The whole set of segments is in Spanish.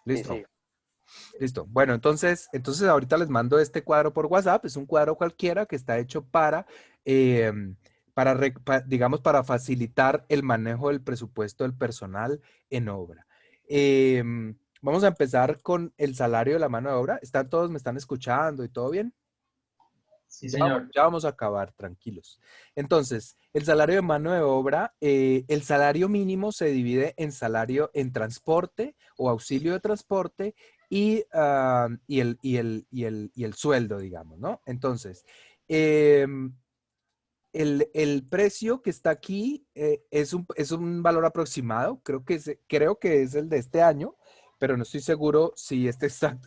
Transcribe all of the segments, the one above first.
Sí, Listo. sí. Listo. Bueno, entonces ahorita les mando este cuadro por WhatsApp. Es un cuadro cualquiera que está hecho eh, digamos, para facilitar el manejo del presupuesto del personal en obra. Vamos a empezar con el salario de la mano de obra. ¿Están todos, me están escuchando y todo bien? Sí, señor. Ya vamos a acabar, tranquilos. Entonces, el salario de mano de obra, el salario mínimo se divide en salario en transporte o auxilio de transporte y el sueldo, digamos, ¿no? Entonces, el precio que está aquí es un valor aproximado, creo que es el de este año, pero no estoy seguro si esta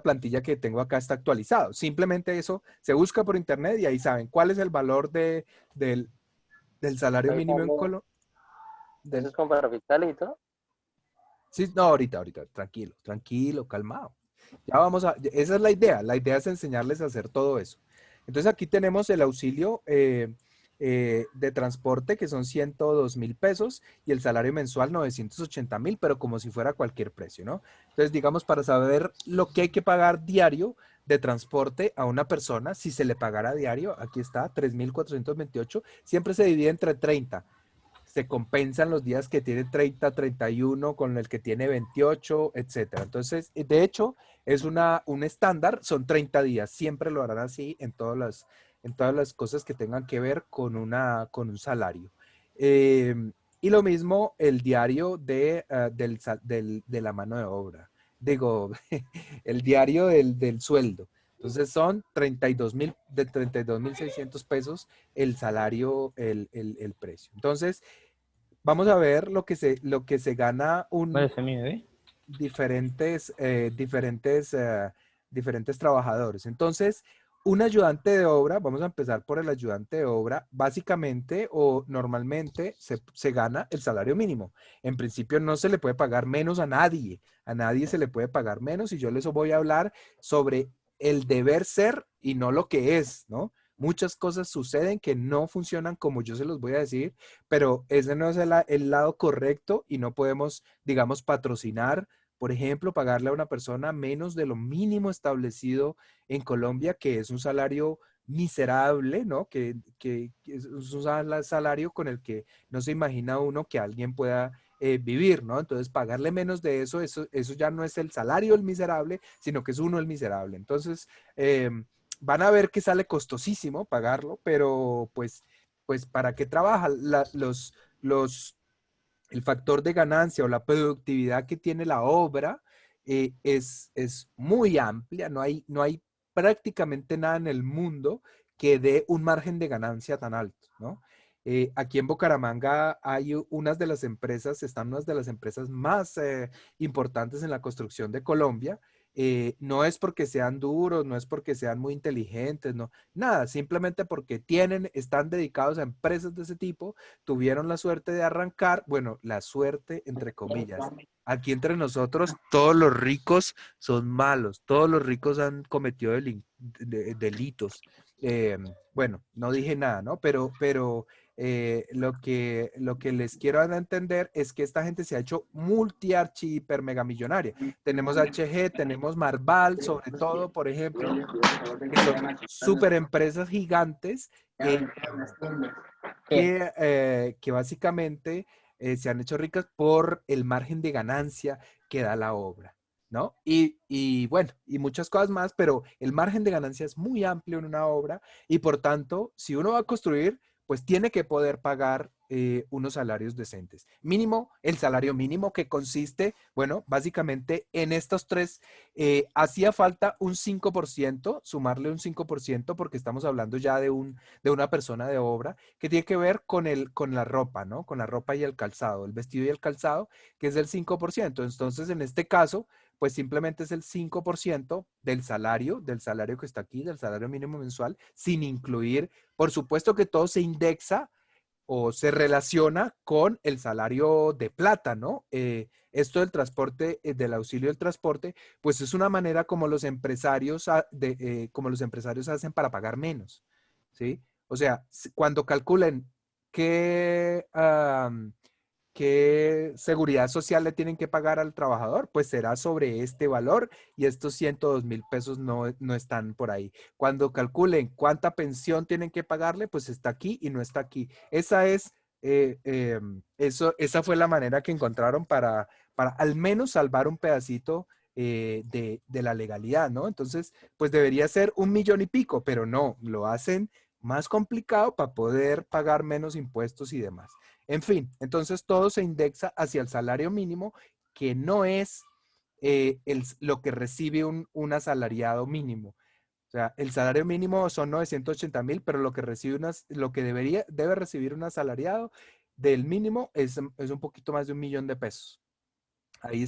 plantilla que tengo acá está actualizado. Simplemente eso se busca por internet y ahí saben cuál es el valor del salario Ahí mínimo en como, Colombia. eso es como para fiscales y todo. Sí, no, ahorita, tranquilo, tranquilo, calmado. Esa es la idea es enseñarles a hacer todo eso. Entonces aquí tenemos el auxilio de transporte que son 102.000 pesos y el salario mensual 980.000, pero como si fuera cualquier precio, ¿no? Entonces, digamos, para saber lo que hay que pagar diario de transporte a una persona, si se le pagara diario, aquí está, 3.428, siempre se divide entre 30, se compensan los días que tiene 30, 31 con el que tiene 28, etcétera. Entonces, de hecho, es un estándar, son 30 días, siempre lo harán así en todas las cosas que tengan que ver con un salario. Eh, y lo mismo el diario de la mano de obra, digo, el diario del sueldo. Entonces son 32.600 pesos el salario, el precio. Entonces, vamos a ver lo que se gana ¿Cuál es mi bebé? diferentes trabajadores. Entonces, un ayudante de obra, vamos a empezar por el ayudante de obra, básicamente o normalmente se gana el salario mínimo. En principio no se le puede pagar menos a nadie se le puede pagar menos y yo les voy a hablar sobre el deber ser y no lo que es, ¿no? Muchas cosas suceden que no funcionan como yo se los voy a decir, pero ese no es el lado correcto y no podemos, digamos, patrocinar, por ejemplo, pagarle a una persona menos de lo mínimo establecido en Colombia, que es un salario miserable, ¿no? Que es un salario con el que no se imagina uno que alguien pueda vivir, ¿no? Entonces, pagarle menos de eso ya no es el salario del miserable, sino que es uno el miserable. Entonces, van a ver que sale costosísimo pagarlo, pero pues ¿para qué trabaja? El factor de ganancia o la productividad que tiene la obra es muy amplia, no hay prácticamente nada en el mundo que dé un margen de ganancia tan alto, ¿no? Aquí en Bucaramanga están unas de las empresas más importantes en la construcción de Colombia. No es porque sean duros, no es porque sean muy inteligentes, no, nada, simplemente porque están dedicados a empresas de ese tipo, tuvieron la suerte de arrancar, bueno, la suerte entre comillas. Aquí entre nosotros, todos los ricos son malos, todos los ricos han cometido delitos. Bueno, no dije nada, ¿no? Pero lo que les quiero dar a entender es que esta gente se ha hecho multi-archi hiper mega millonaria. Tenemos HG, tenemos Marval, sobre todo, por ejemplo, que son super empresas gigantes que básicamente se han hecho ricas por el margen de ganancia que da la obra, ¿no? Y bueno, y muchas cosas más, pero el margen de ganancia es muy amplio en una obra y por tanto, si uno va a construir, pues tiene que poder pagar unos salarios decentes. Mínimo, el salario mínimo que consiste, bueno, básicamente en estos tres, hacía falta un 5%, sumarle un 5% porque estamos hablando ya de una persona de obra que tiene que ver con la ropa, ¿no? Con la ropa y el calzado, el vestido y el calzado, que es del 5%. Entonces, en este caso, pues simplemente es el 5% del salario que está aquí, del salario mínimo mensual, sin incluir, por supuesto que todo se indexa o se relaciona con el salario de plata, ¿no? Esto del transporte, del auxilio del transporte, pues es una manera como los empresarios hacen para pagar menos, ¿sí? O sea, cuando calculen qué, qué seguridad social le tienen que pagar al trabajador? Pues será sobre este valor y estos 102.000 pesos no están por ahí. Cuando calculen cuánta pensión tienen que pagarle, pues está aquí y no está aquí. Esa fue la manera que encontraron para al menos salvar un pedacito de la legalidad, ¿no? Entonces, pues debería ser 1.000.000 y pico, pero no, lo hacen más complicado para poder pagar menos impuestos y demás. En fin, entonces todo se indexa hacia el salario mínimo, que no es lo que recibe un asalariado mínimo. O sea, el salario mínimo son 980.000, pero lo que debe recibir un asalariado del mínimo es un poquito más de 1.000.000 de pesos. Ahí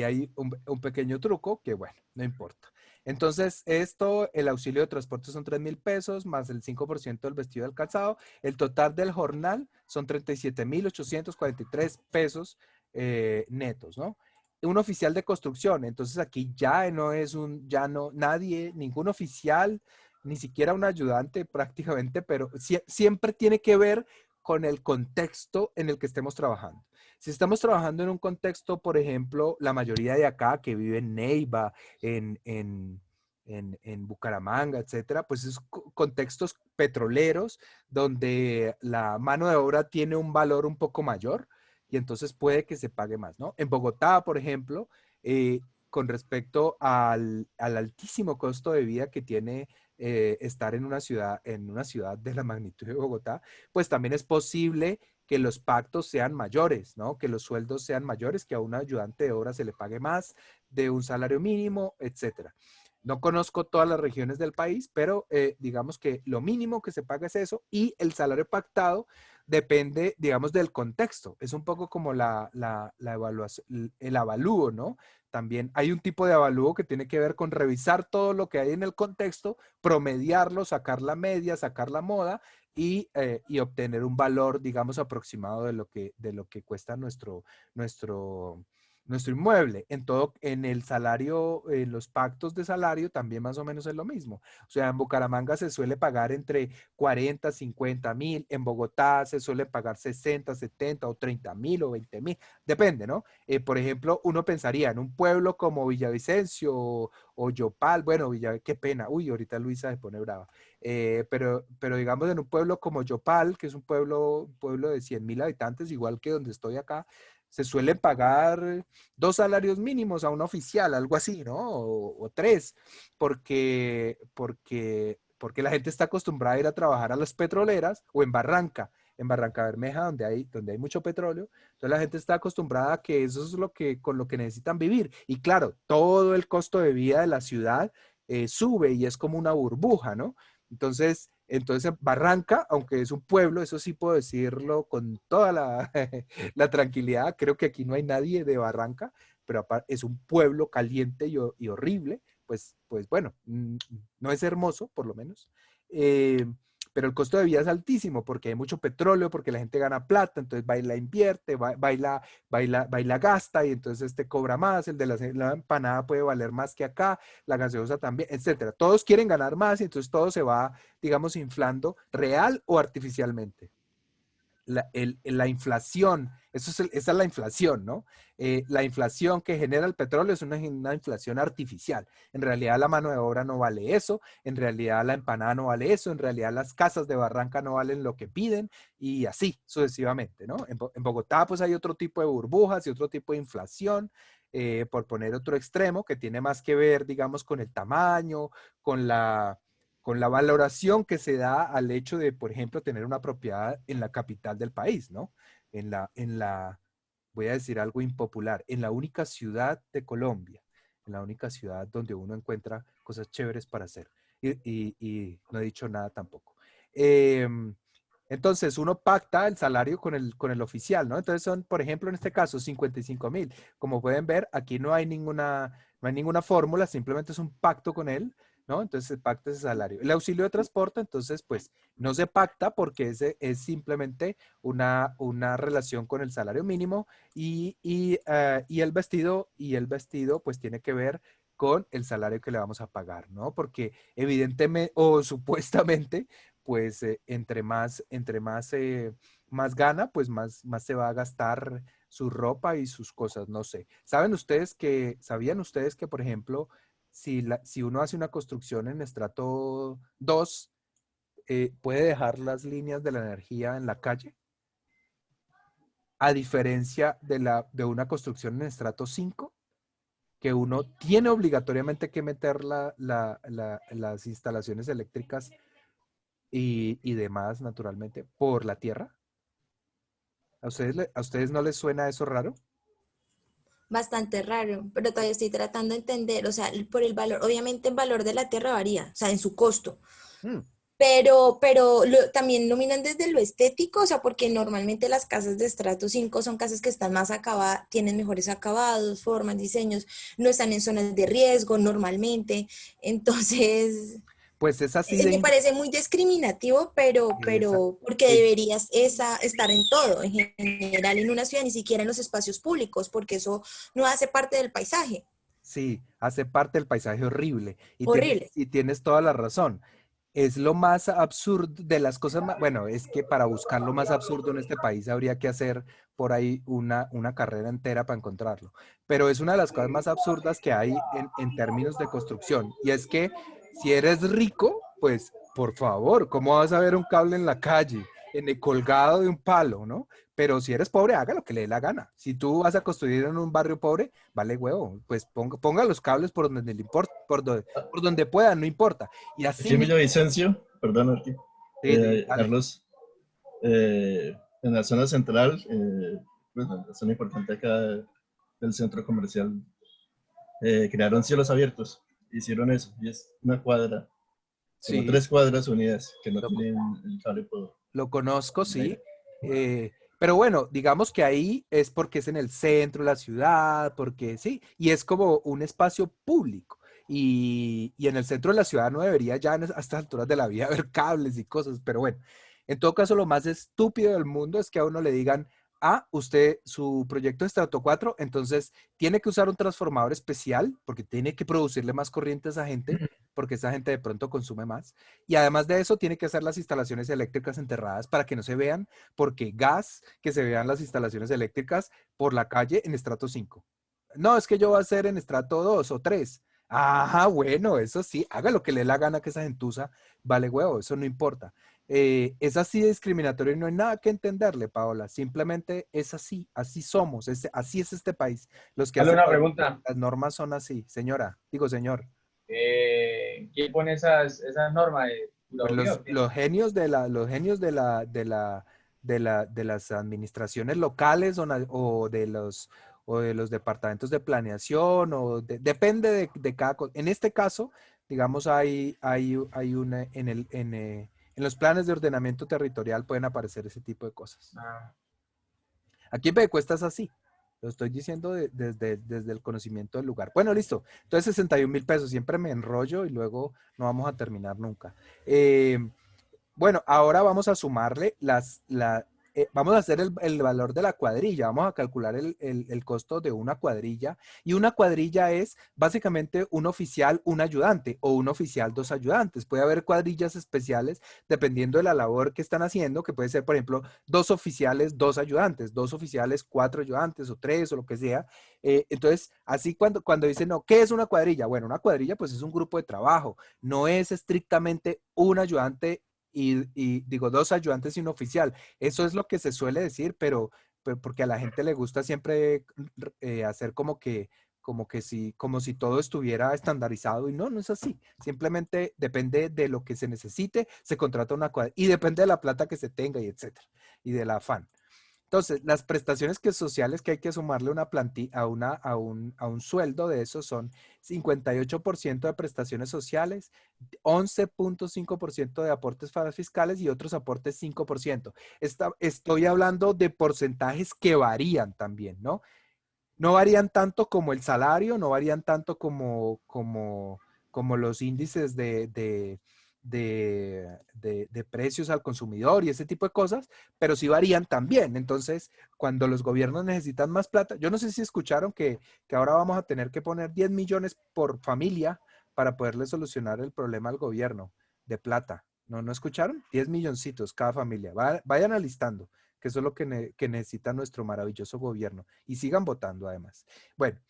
hay un pequeño truco que, bueno, no importa. Entonces, el auxilio de transporte son 3.000 pesos más el 5% del vestido del calzado. El total del jornal son 37.843 pesos netos, ¿no? Un oficial de construcción, entonces aquí ningún oficial, ni siquiera un ayudante prácticamente, pero siempre tiene que ver con el contexto en el que estemos trabajando. Si estamos trabajando en un contexto, por ejemplo, la mayoría de acá que vive en Neiva, en Bucaramanga, etcétera, pues es contextos petroleros donde la mano de obra tiene un valor un poco mayor y entonces puede que se pague más, ¿no? En Bogotá, por ejemplo, con respecto al altísimo costo de vida que tiene estar en una ciudad de la magnitud de Bogotá, pues también es posible que los pactos sean mayores, ¿no? Que los sueldos sean mayores, que a un ayudante de obra se le pague más de un salario mínimo, etcétera. No conozco todas las regiones del país, pero digamos que lo mínimo que se paga es eso y el salario pactado depende, digamos, del contexto. Es un poco como la evaluación, el avalúo, ¿no? También hay un tipo de avalúo que tiene que ver con revisar todo lo que hay en el contexto, promediarlo, sacar la media, sacar la moda y obtener un valor, digamos, aproximado de lo que cuesta nuestro inmueble. En el salario, en los pactos de salario también más o menos es lo mismo. O sea, en Bucaramanga se suele pagar entre 40, 50.000, en Bogotá se suele pagar 60, 70 o 30.000 o 20.000, depende, ¿no? Por ejemplo, uno pensaría en un pueblo como Villavicencio o Yopal, bueno, qué pena, uy, ahorita Luisa se pone brava, pero digamos en un pueblo como Yopal, que es un pueblo de 100.000 habitantes, igual que donde estoy acá, se suele pagar 2 salarios mínimos a un oficial, algo así, ¿no? O 3, porque la gente está acostumbrada a ir a trabajar a las petroleras o en Barranca Bermeja, donde hay mucho petróleo. Entonces la gente está acostumbrada a que eso es con lo que necesitan vivir. Y claro, todo el costo de vida de la ciudad sube y es como una burbuja, ¿no? Entonces Barranca, aunque es un pueblo, eso sí puedo decirlo con toda la tranquilidad, creo que aquí no hay nadie de Barranca, pero es un pueblo caliente y horrible, pues bueno, no es hermoso, por lo menos, pero el costo de vida es altísimo porque hay mucho petróleo, porque la gente gana plata, entonces va y la invierte, va y la gasta y entonces te cobra más, el de la empanada puede valer más que acá, la gaseosa también, etcétera. Todos quieren ganar más y entonces todo se va, digamos, inflando real o artificialmente. La inflación, esa es la inflación, ¿no? La inflación que genera el petróleo es una inflación artificial. En realidad la mano de obra no vale eso, en realidad la empanada no vale eso, en realidad las casas de Barranca no valen lo que piden y así sucesivamente, ¿no? En Bogotá pues hay otro tipo de burbujas y otro tipo de inflación, por poner otro extremo que tiene más que ver, digamos, con el tamaño, con la valoración que se da al hecho de, por ejemplo, tener una propiedad en la capital del país, ¿no? Voy a decir algo impopular, en la única ciudad de Colombia, en la única ciudad donde uno encuentra cosas chéveres para hacer. Y no he dicho nada tampoco. Entonces, uno pacta el salario con el oficial, ¿no? Entonces son, por ejemplo, en este caso, 55.000. Como pueden ver, aquí no hay ninguna fórmula, simplemente es un pacto con él, ¿no? Entonces se pacta ese salario. El auxilio de transporte, entonces, pues, no se pacta porque ese es simplemente una relación con el salario mínimo y el vestido, pues, tiene que ver con el salario que le vamos a pagar, ¿no? Porque evidentemente o supuestamente, pues más gana, pues más se va a gastar su ropa y sus cosas, no sé. ¿Sabían ustedes que, por ejemplo, si uno hace una construcción en estrato 2, puede dejar las líneas de la energía en la calle? A diferencia de una construcción en estrato 5, que uno tiene obligatoriamente que meter las instalaciones eléctricas y demás, naturalmente, por la tierra. ¿A ustedes no les suena eso raro? Bastante raro, pero todavía estoy tratando de entender, o sea, por el valor, obviamente el valor de la tierra varía, o sea, en su costo, Mm, pero también lo miran desde lo estético, o sea, porque normalmente las casas de estrato 5 son casas que están más acabadas, tienen mejores acabados, formas, diseños, no están en zonas de riesgo normalmente, entonces Pues es así me parece muy discriminativo, esa- porque es- deberías estar en todo, en general, en una ciudad, ni siquiera en los espacios públicos, porque eso no hace parte del paisaje. sí, hace parte del paisaje horrible. Horrible. Y tienes toda la razón. Es lo más absurdo de las cosas más, bueno, es que para buscar lo más absurdo en este país habría que hacer por ahí una carrera entera para encontrarlo. Pero es una de las cosas más absurdas que hay en términos de construcción. Y es que si eres rico, pues por favor, ¿cómo vas a ver un cable en la calle, en el colgado de un palo, ¿no? Pero si eres pobre, haga lo que le dé la gana. Si tú vas a construir en un barrio pobre, vale huevo, pues ponga los cables por donde le importa, por donde pueda, no importa. Y así Aquí mismo. Villavicencio, perdón, Arqui. Sí, dale. Carlos, en la zona central, pues, la zona importante acá del centro comercial, crearon cielos abiertos, hicieron eso, y es una cuadra, como Sí, 3 cuadras unidas que no lo, tienen el cable por lo conozco, el sí. aire. Pero bueno, digamos que ahí es porque es en el centro de la ciudad, porque sí, y es como un espacio público. Y en el centro de la ciudad no debería ya a estas alturas de la vida haber cables y cosas, pero bueno, en todo caso lo más estúpido del mundo es que a uno le digan, usted, su proyecto es estrato 4, entonces tiene que usar un transformador especial porque tiene que producirle más corriente a esa gente, porque esa gente de pronto consume más. Y además de eso, tiene que hacer las instalaciones eléctricas enterradas para que no se vean, porque gas, que se vean las instalaciones eléctricas por la calle en estrato 5. No, es que yo voy a hacer en estrato 2 o 3. Ajá, bueno, eso sí, haga lo que le dé la gana que esa gentuza vale huevo, eso no importa. Es así de discriminatorio y no hay nada que entenderle, Paola. Simplemente es así, así somos, así es este país. Los que Dale hacen una pregunta. las normas son así, señora, digo señor. ¿Quién pone esas normas de Pues Curaduría o qué? los genios de las administraciones locales o de los departamentos de planeación depende de cada cosa. En este caso, digamos, hay una, en los planes de ordenamiento territorial pueden aparecer ese tipo de cosas. Ah, Aquí en Pedecuesta es así. Lo estoy diciendo desde el conocimiento del lugar. Bueno, listo. Entonces 61.000 pesos. Siempre me enrollo y luego no vamos a terminar nunca. Bueno, ahora vamos a sumarle vamos a hacer el valor de la cuadrilla, vamos a calcular el costo de una cuadrilla, y una cuadrilla es básicamente un oficial, un ayudante, o un oficial, dos ayudantes. Puede haber cuadrillas especiales dependiendo de la labor que están haciendo, que puede ser, por ejemplo, 2 oficiales, 2 ayudantes, 2 oficiales, 4 ayudantes, o 3, o lo que sea. Entonces, así cuando dicen, no, ¿qué es una cuadrilla? Bueno, una cuadrilla pues es un grupo de trabajo, no es estrictamente un ayudante y digo 2 ayudantes y un oficial. Eso es lo que se suele decir, pero porque a la gente le gusta siempre hacer como si todo estuviera estandarizado, y no, no es así. Simplemente depende de lo que se necesite, se contrata una cuadrilla y depende de la plata que se tenga y etcétera, y del afán. Entonces, las prestaciones sociales que hay que sumarle una plantilla a un sueldo de eso son 58% de prestaciones sociales, 11.5% de aportes fiscales y otros aportes 5%. Estoy hablando de porcentajes que varían también, ¿no? No varían tanto como el salario, no varían tanto como los índices de precios al consumidor y ese tipo de cosas, pero sí varían también. Entonces, cuando los gobiernos necesitan más plata, yo no sé si escucharon que ahora vamos a tener que poner 10 millones por familia para poderle solucionar el problema al gobierno de plata. ¿No escucharon? 10 milloncitos cada familia. Vayan alistando, que eso es lo que necesita nuestro maravilloso gobierno. Y sigan votando además. Bueno,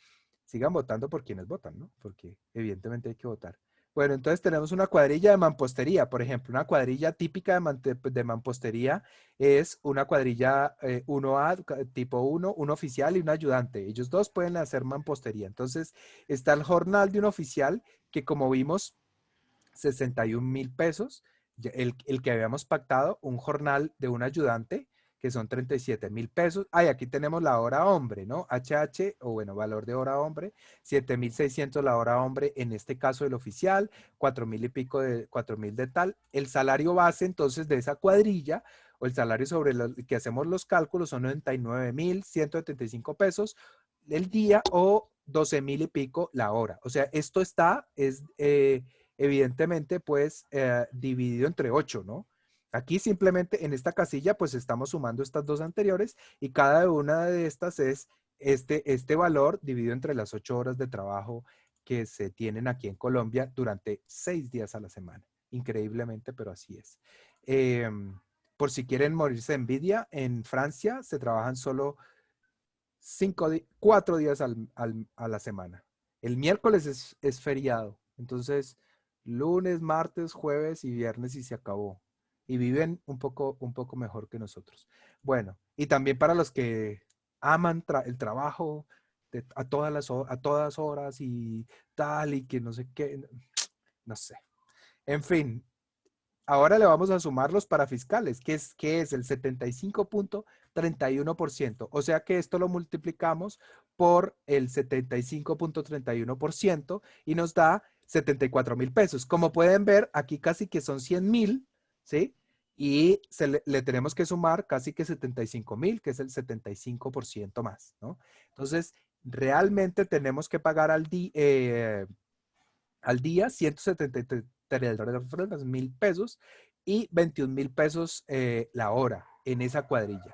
sigan votando por quienes votan, ¿no? Porque evidentemente hay que votar. Bueno, entonces tenemos una cuadrilla de mampostería, por ejemplo. Una cuadrilla típica de mampostería es una cuadrilla 1A, tipo 1, un oficial y un ayudante. Ellos dos pueden hacer mampostería. Entonces está el jornal de un oficial que, como vimos, 61.000 pesos. El que habíamos pactado, un jornal de un ayudante, que son 37.000 pesos. Aquí tenemos la hora hombre, ¿no? HH, o bueno, valor de hora hombre, 7.600 la hora hombre, en este caso el oficial, 4.000 y pico de 4.000 de tal. El salario base, entonces, de esa cuadrilla, o el salario sobre el que hacemos los cálculos, son 99.175 pesos el día o 12.000 y pico la hora. O sea, esto evidentemente, pues, dividido entre 8, ¿no? Aquí simplemente en esta casilla, pues, estamos sumando estas dos anteriores y cada una de estas es este valor dividido entre las 8 horas de trabajo que se tienen aquí en Colombia durante 6 días a la semana. Increíblemente, pero así es. Por si quieren morirse de envidia, en Francia se trabajan solo 4 días a la semana. El miércoles es feriado. Entonces, lunes, martes, jueves y viernes y se acabó. Y viven un poco mejor que nosotros. Bueno, y también para los que aman el trabajo a todas horas y tal, y que no sé qué, no sé. En fin, ahora le vamos a sumar los parafiscales, que es el 75.31%. O sea que esto lo multiplicamos por el 75.31% y nos da 74.000 pesos. Como pueden ver, aquí casi que son 100.000, ¿sí? Y le tenemos que sumar casi que 75.000, que es el 75% más, ¿no? Entonces, realmente tenemos que pagar al día 173.000 pesos y 21.000 pesos la hora en esa cuadrilla.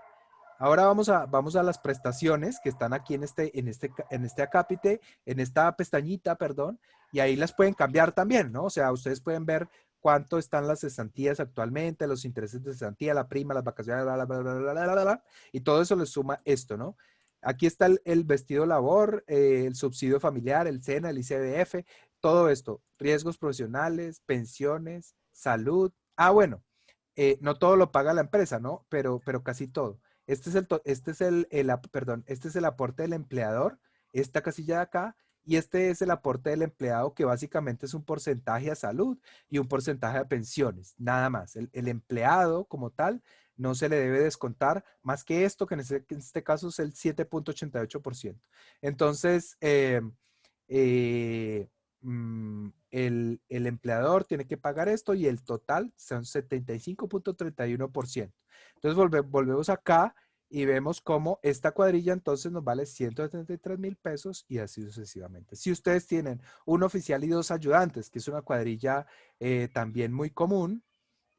Ahora vamos a las prestaciones que están aquí en este acápite, en esta pestañita, perdón, y ahí las pueden cambiar también, ¿no? O sea, ustedes pueden ver cuánto están las cesantías actualmente, los intereses de cesantía, la prima, las vacaciones, bla, bla, bla, bla, bla, bla, bla, bla, y todo eso les suma esto, ¿no? Aquí está el vestido labor, el subsidio familiar, el SENA, el ICBF, todo esto, riesgos profesionales, pensiones, salud. Bueno, no todo lo paga la empresa, ¿no? Pero casi todo. Este es el aporte del empleador, esta casilla de acá, y este es el aporte del empleado, que básicamente es un porcentaje a salud y un porcentaje a pensiones, nada más. El empleado como tal no se le debe descontar más que esto, que en este caso es el 7.88%. Entonces, el empleador tiene que pagar esto y el total son 75.31%. Entonces volvemos acá y vemos cómo esta cuadrilla entonces nos vale 173.000 pesos y así sucesivamente. Si ustedes tienen un oficial y dos ayudantes, que es una cuadrilla también muy común,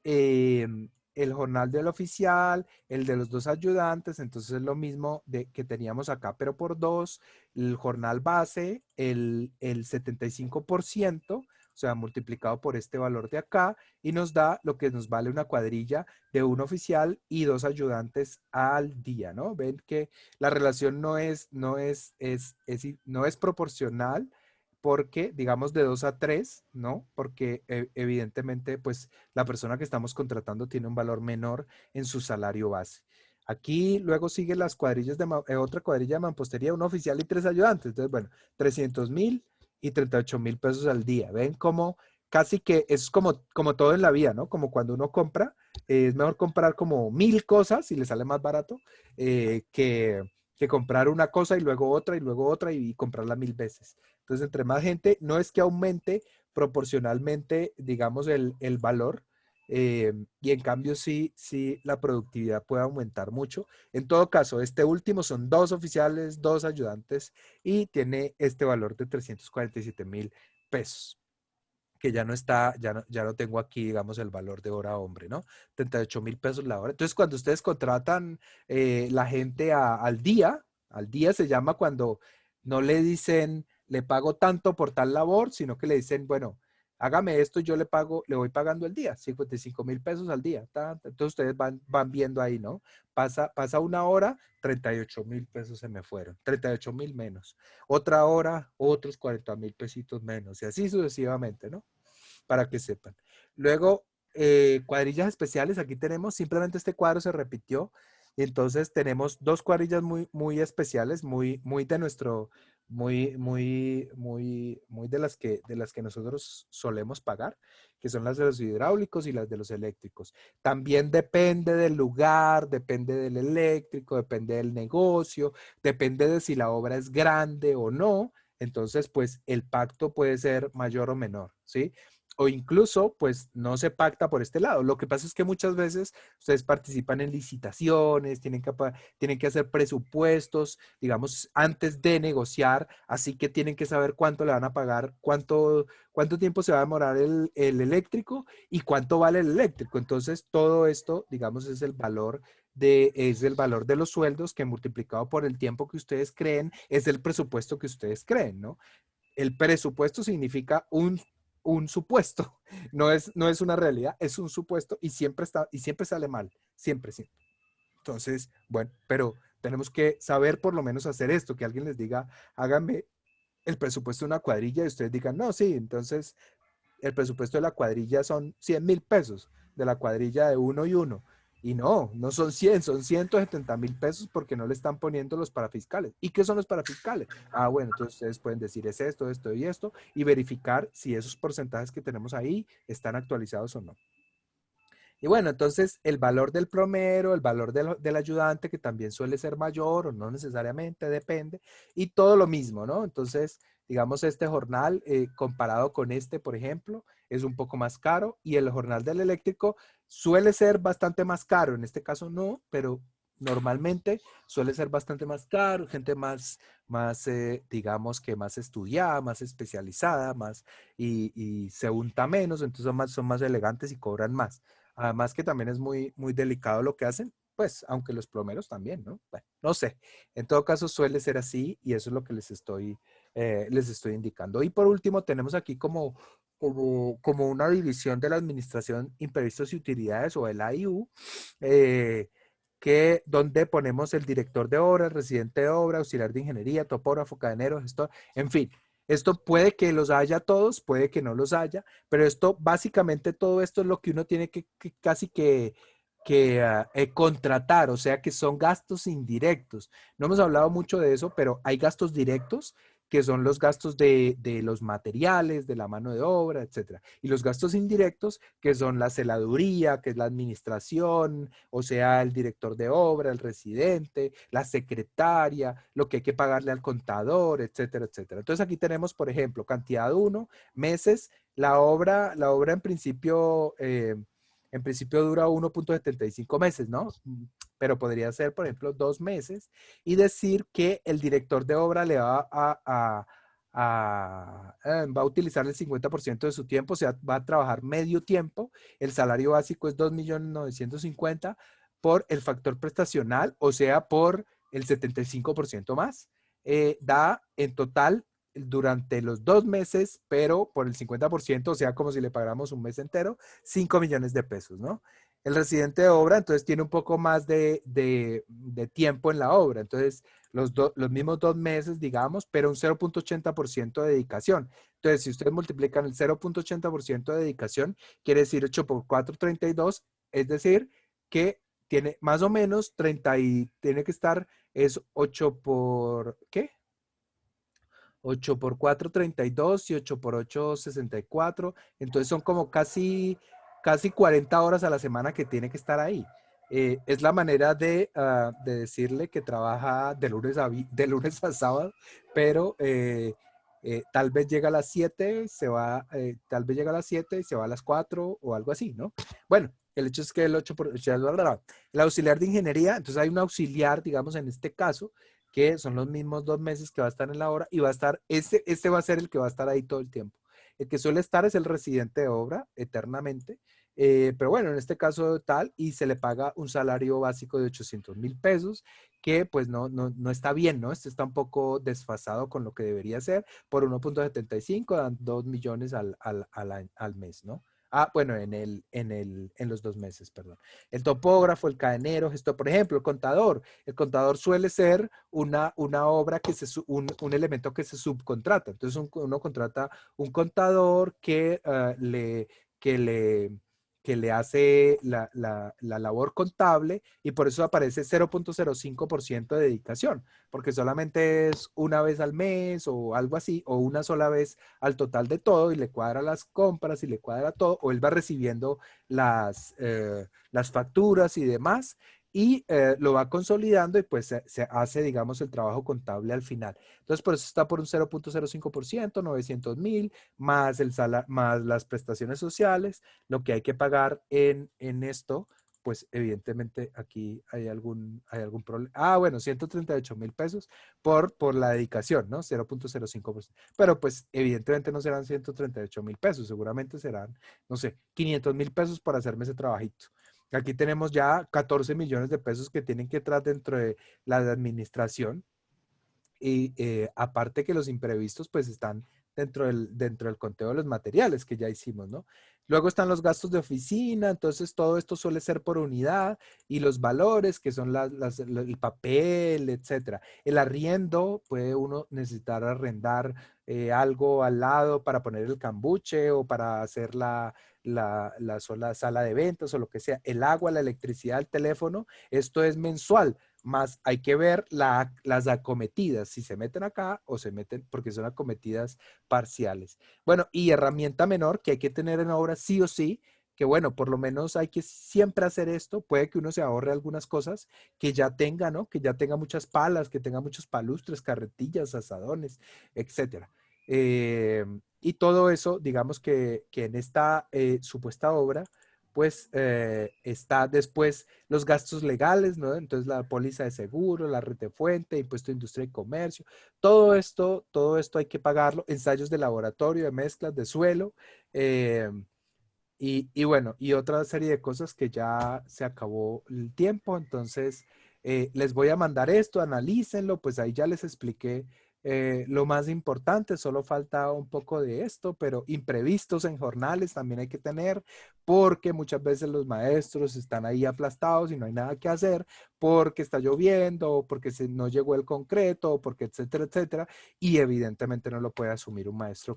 el jornal del oficial, el de los dos ayudantes, entonces es lo mismo que teníamos acá, pero por 2, el jornal base, el 75%, o sea, multiplicado por este valor de acá, y nos da lo que nos vale una cuadrilla de un oficial y dos ayudantes al día, ¿no? Ven que la relación no es proporcional, porque, digamos, de 2 a 3, ¿no? Porque evidentemente, pues, la persona que estamos contratando tiene un valor menor en su salario base. Aquí luego siguen las cuadrillas otra cuadrilla de mampostería, un oficial y 3 ayudantes. Entonces, bueno, 300.000 y 38.000 pesos al día. ¿Ven cómo casi que es como todo en la vida, ¿no? Como cuando uno compra, es mejor comprar como 1.000 cosas y le sale más barato que comprar una cosa y luego otra y comprarla 1.000 veces. Entonces, entre más gente, no es que aumente proporcionalmente, digamos, el valor, y en cambio sí la productividad puede aumentar mucho. En todo caso, este último son 2 oficiales, 2 ayudantes y tiene este valor de 347.000 pesos, que ya no está, ya no tengo aquí, digamos, el valor de hora hombre, ¿no? 38.000 pesos la hora. Entonces, cuando ustedes contratan la gente al día se llama cuando no le dicen, le pago tanto por tal labor, sino que le dicen, bueno, hágame esto, yo le voy pagando el día, 55.000 pesos al día. Entonces ustedes van viendo ahí, ¿no? Pasa una hora, 38.000 pesos se me fueron, 38.000 menos. Otra hora, otros 40.000 pesitos menos, y así sucesivamente, ¿no? Para que sepan. Luego, cuadrillas especiales, aquí tenemos, simplemente este cuadro se repitió, y entonces tenemos dos cuadrillas muy especiales, muy de nuestro, muy de las que nosotros solemos pagar, que son las de los hidráulicos y las de los eléctricos. También depende del lugar, depende del eléctrico, depende del negocio, depende de si la obra es grande o no. Entonces, pues el pacto puede ser mayor o menor, ¿sí? O incluso, pues, no se pacta por este lado. Lo que pasa es que muchas veces ustedes participan en licitaciones, tienen que hacer presupuestos, digamos, antes de negociar, así que tienen que saber cuánto le van a pagar, cuánto tiempo se va a demorar el eléctrico y cuánto vale el eléctrico. Entonces, todo esto, digamos, es el valor de los sueldos que multiplicado por el tiempo que ustedes creen es el presupuesto que ustedes creen, ¿no? El presupuesto significa un supuesto, no es una realidad, es un supuesto y siempre sale mal, siempre. Entonces, bueno, pero tenemos que saber por lo menos hacer esto, que alguien les diga, háganme el presupuesto de una cuadrilla y ustedes digan, no, sí, entonces el presupuesto de la cuadrilla son 100.000 pesos, de la cuadrilla de uno y uno. Y no son 100, son 170.000 pesos porque no le están poniendo los parafiscales. ¿Y qué son los parafiscales? Ah, bueno, entonces ustedes pueden decir es esto, esto y esto y verificar si esos porcentajes que tenemos ahí están actualizados o no. Y bueno, entonces el valor del plomero, el valor del ayudante, que también suele ser mayor o no necesariamente, depende, y todo lo mismo, ¿no? Entonces, digamos, este jornal comparado con este, por ejemplo, es un poco más caro y el jornal del eléctrico suele ser bastante más caro. En este caso no, pero normalmente suele ser bastante más caro, gente más digamos que más estudiada, más especializada, y se unta menos, entonces son más elegantes y cobran más. Además que también es muy delicado lo que hacen, pues, aunque los plomeros también, ¿no? Bueno, no sé. En todo caso suele ser así y eso es lo que les estoy indicando. Y por último tenemos aquí como una división de la Administración Imprevistos y Utilidades o el AIU, donde ponemos el director de obra, el residente de obra, auxiliar de ingeniería, topógrafo, cadenero, gestor, en fin. Esto puede que los haya todos, puede que no los haya, pero esto, básicamente todo esto es lo que uno tiene que casi que contratar, o sea que son gastos indirectos. No hemos hablado mucho de eso, pero hay gastos directos que son los gastos de los materiales, de la mano de obra, etcétera. Y los gastos indirectos, que son la celaduría, que es la administración, o sea, el director de obra, el residente, la secretaria, lo que hay que pagarle al contador, etcétera, etcétera. Entonces aquí tenemos, por ejemplo, cantidad 1, meses, la obra en principio dura 1.75 meses, ¿no? Pero podría ser, por ejemplo, 2 meses y decir que el director de obra le va va a utilizar el 50% de su tiempo, o sea, va a trabajar medio tiempo. El salario básico es 2.950.000 por el factor prestacional, o sea, por el 75% más. Da en total durante los 2 meses, pero por el 50%, o sea, como si le pagáramos un mes entero, 5 millones de pesos, ¿no? El residente de obra, entonces, tiene un poco más de tiempo en la obra. Entonces, los mismos 2 meses, digamos, pero un 0.80% de dedicación. Entonces, si ustedes multiplican el 0.80% de dedicación, quiere decir 8 por 4, 32, es decir, que tiene más o menos 30 y tiene que estar, es 8 por, ¿qué? 8 por 4, 32 y 8 por 8, 64. Entonces son como casi 40 horas a la semana que tiene que estar ahí. Es la manera de decirle que trabaja de lunes a sábado, pero tal vez llega a las 7, tal vez llega a las 7 y se va a las 4 o algo así, ¿no? Bueno, el hecho es que el auxiliar de ingeniería, entonces hay un auxiliar, digamos, en este caso, que son los mismos 2 meses que va a estar en la obra y va a estar, este va a ser el que va a estar ahí todo el tiempo. El que suele estar es el residente de obra eternamente, pero bueno, en este caso tal, y se le paga un salario básico de 800.000 pesos, que pues no está bien, ¿no? Este está un poco desfasado con lo que debería ser. Por 1.75 dan 2 millones al mes, ¿no? Ah, bueno, en los 2 meses, perdón. El topógrafo, el cadenero, gestor, por ejemplo, el contador. El contador suele ser una obra un elemento que se subcontrata. Entonces uno contrata un contador que le hace la labor contable, y por eso aparece 0.05% de dedicación, porque solamente es una vez al mes o algo así, o una sola vez al total de todo, y le cuadra las compras y le cuadra todo, o él va recibiendo las facturas y demás, y lo va consolidando, y pues se hace, digamos, el trabajo contable al final. Entonces, por eso está por un 0.05%, 900.000, más más las prestaciones sociales. Lo que hay que pagar en esto, pues evidentemente aquí hay algún problema. Ah, bueno, 138.000 pesos por la dedicación, ¿no? 0.05%. Pero pues evidentemente no serán 138.000 pesos, seguramente serán, no sé, 500.000 pesos por hacerme ese trabajito. Aquí tenemos ya 14 millones de pesos que tienen que entrar dentro de la administración, y aparte que los imprevistos pues están dentro del conteo de los materiales que ya hicimos, ¿no? Luego están los gastos de oficina, entonces todo esto suele ser por unidad, y los valores que son el papel, etcétera. El arriendo, puede uno necesitar arrendar algo al lado para poner el cambuche o para hacer la sola sala de ventas o lo que sea. El agua, la electricidad, el teléfono, esto es mensual. Más hay que ver las acometidas, si se meten acá o se meten, porque son acometidas parciales. Bueno, y herramienta menor que hay que tener en obra sí o sí, que bueno, por lo menos hay que siempre hacer esto. Puede que uno se ahorre algunas cosas que ya tenga, ¿no? Que ya tenga muchas palas, que tenga muchos palustres, carretillas, asadones, etcétera. Y todo eso, digamos que en esta supuesta obra, pues está después los gastos legales, ¿no? Entonces la póliza de seguro, la red de fuente, impuesto de industria y comercio, todo esto hay que pagarlo, ensayos de laboratorio, de mezclas, de suelo, y bueno, y otra serie de cosas que ya se acabó el tiempo. Entonces les voy a mandar esto, analícenlo, pues ahí ya les expliqué lo más importante. Solo falta un poco de esto, pero imprevistos en jornales también hay que tener, porque muchas veces los maestros están ahí aplastados y no hay nada que hacer, porque está lloviendo, o porque no llegó el concreto, o porque etcétera, etcétera, y evidentemente no lo puede asumir un maestro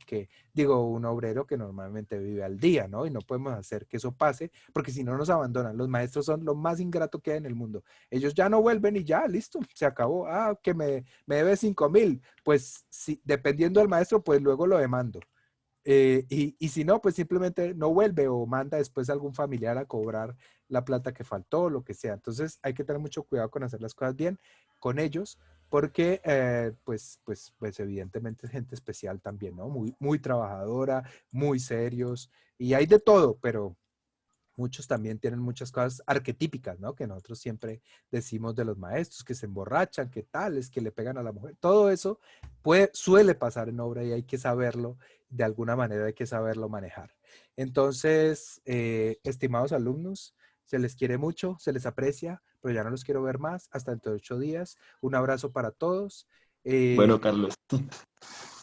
un obrero que normalmente vive al día, ¿no? Y no podemos hacer que eso pase, porque si no nos abandonan. Los maestros son lo más ingrato que hay en el mundo. Ellos ya no vuelven y ya, listo, se acabó. Ah, que me debe 5.000. Pues si, dependiendo del maestro, pues luego lo demando. Y si no, pues simplemente no vuelve, o manda después a algún familiar a cobrar la plata que faltó, lo que sea. Entonces hay que tener mucho cuidado con hacer las cosas bien con ellos, porque pues evidentemente es gente especial también, ¿no? Muy, muy trabajadora, muy serios, y hay de todo, pero muchos también tienen muchas cosas arquetípicas, ¿no? Que nosotros siempre decimos de los maestros, que se emborrachan, que tales, que le pegan a la mujer. Todo eso suele pasar en obra, y hay que saberlo, de alguna manera hay que saberlo manejar. Entonces, estimados alumnos, se les quiere mucho, se les aprecia, pero ya no los quiero ver más. Hasta dentro de 8 días. Un abrazo para todos. Bueno, Carlos.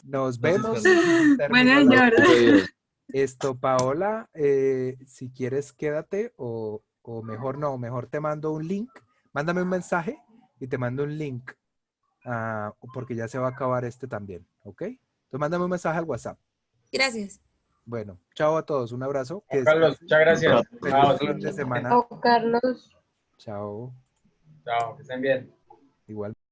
Nos Gracias, vemos. Carlos. Bueno, Termino Jordan. esto, Paola, si quieres quédate, o mejor no, mejor te mando un link. Mándame un mensaje y te mando un link, porque ya se va a acabar este también, ¿ok? Entonces mándame un mensaje al WhatsApp. Gracias. Bueno, chao a todos, un abrazo. Que Carlos, muchas gracias. feliz Chao, fin de semana. Chao, Carlos. Chao, chao, que estén bien. igual.